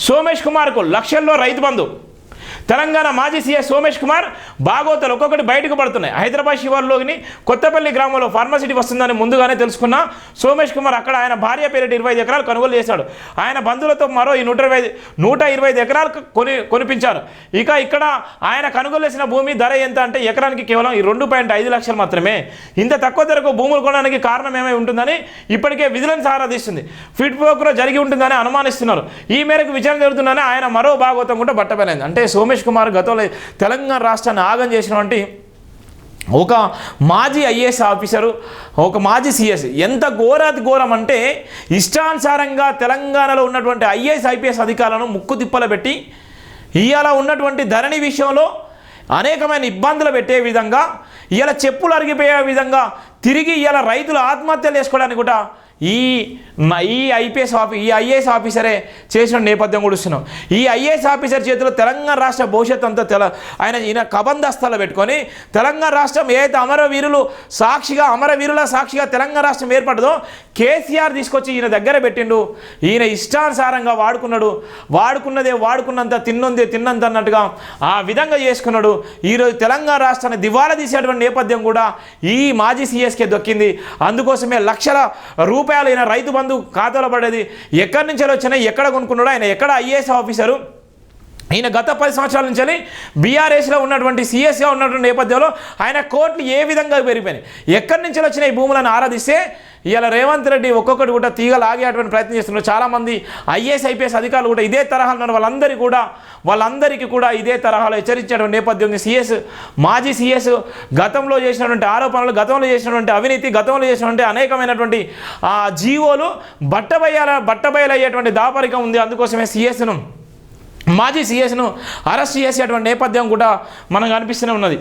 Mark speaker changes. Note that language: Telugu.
Speaker 1: సోమేష్ కుమార్కు లక్షల్లో రైతు బంధు. తెలంగాణ మాజీ సీఎస్ సోమేష్ కుమార్ బాగోతలు ఒక్కొక్కటి బయటకు పడుతున్నాయి. హైదరాబాద్ శివార్లోని కొత్తపల్లి గ్రామంలో ఫార్మసిటీ వస్తుందని ముందుగానే తెలుసుకున్న సోమేష్ కుమార్ అక్కడ ఆయన భార్య పేరిట 25 ఎకరాలు కొనుగోలు చేశాడు. ఆయన బంధువులతో మరో 125 ఎకరాలు కొనిపించారు. ఇక ఇక్కడ ఆయన కొనుగోలు చేసిన భూమి ధర ఎంత అంటే ఎకరానికి కేవలం 2.5 లక్షలు మాత్రమే. ఇంత తక్కువ ధరకు భూములు కొనడానికి కారణం ఏమై ఉంటుందని ఇప్పటికే విజిలెన్స్ ఆరాధిస్తుంది. ఫిట్ ప్రోగ్రెస్ జరిగి ఉంటుందని అనుమానిస్తున్నారు. ఈ మేరకు విచారణ జరుగుతుందని ఆయన మరో భాగవతం కూడా బట్టబయలైంది. అంటే సోమేష్ కుమార్ గతంలో తెలంగాణ రాష్ట్రాన్ని ఆగం చేసినటువంటి ఒక మాజీ ఐఏఎస్ ఆఫీసరు, ఒక మాజీ సిఎస్. ఎంత ఘోరం అంటే ఇష్టానుసారంగా తెలంగాణలో ఉన్నటువంటి ఐఏఎస్ ఐపీఎస్ అధికారులను ముక్కు తిప్పలు పెట్టి ఇవాళ ఉన్నటువంటి ధరణి విషయంలో అనేకమైన ఇబ్బందులు పెట్టే విధంగా, ఇవాళ చెప్పులు అరిగిపోయే విధంగా తిరిగి ఇవాళ రైతులు ఆత్మహత్యలు చేసుకోవడానికి కూడా ఈ ఐఏఎస్ ఆఫీసరే చేసిన నేపథ్యం కూడా ఇస్తున్నాం. ఈ ఐఏఎస్ ఆఫీసర్ చేతిలో తెలంగాణ రాష్ట్ర భవిష్యత్తు అంతా ఈయన కబందస్తాలు పెట్టుకొని తెలంగాణ రాష్ట్రం ఏదైతే అమరవీరుల సాక్షిగా తెలంగాణ రాష్ట్రం ఏర్పడదో కేసీఆర్ తీసుకొచ్చి ఈయన దగ్గర పెట్టిండు. ఈయన ఇష్టానుసారంగా వాడుకున్నంత తిన్నంత అన్నట్టుగా ఆ విధంగా చేసుకున్నాడు. ఈరోజు తెలంగాణ రాష్ట్రాన్ని దివాలా తీసేటువంటి నేపథ్యం కూడా ఈ మాజీ సీఎస్కే దొక్కింది. అందుకోసమే లక్షల రూపాయలు ఈయన రైతు బంధు ఖాతాలో పడేది ఎక్కడి నుంచి వచ్చినాయి, ఎక్కడ కొనుక్కున్నాడు, ఆయన ఎక్కడ ఐఏఎస్ ఆఫీసరు, ఈయన గత 10 సంవత్సరాల నుంచి బీఆర్ఎస్లో ఉన్నటువంటి సీఎస్గా ఉన్నటువంటి నేపథ్యంలో ఆయన కోట్లు ఏ విధంగా పెరిగిపోయినాయి, ఎక్కడి నుంచి వచ్చిన ఈ భూములను ఆరాధిస్తే ఇవాళ రేవంత్ రెడ్డి ఒక్కొక్కటి కూడా తీగలాగేటువంటి ప్రయత్నం చేస్తున్నారు. చాలామంది ఐఏఎస్ ఐపీఎస్ అధికారులు కూడా ఇదే తరహాలో ఉన్నారు. వాళ్ళందరికీ కూడా ఇదే తరహాలో హెచ్చరించేటువంటి నేపథ్యం ఉంది. మాజీ సీఎస్ గతంలో చేసినటువంటి ఆరోపణలు, గతంలో చేసినటువంటి అవినీతి, గతంలో చేసినటువంటి అనేకమైనటువంటి జీవోలు బట్టబయలయ్యేటువంటి దాపరికం ఉంది. అందుకోసమే మాజీ సీఎస్ను అరెస్ట్ చేసేటువంటి నేపథ్యం కూడా మనకు అనిపిస్తూనే ఉన్నది.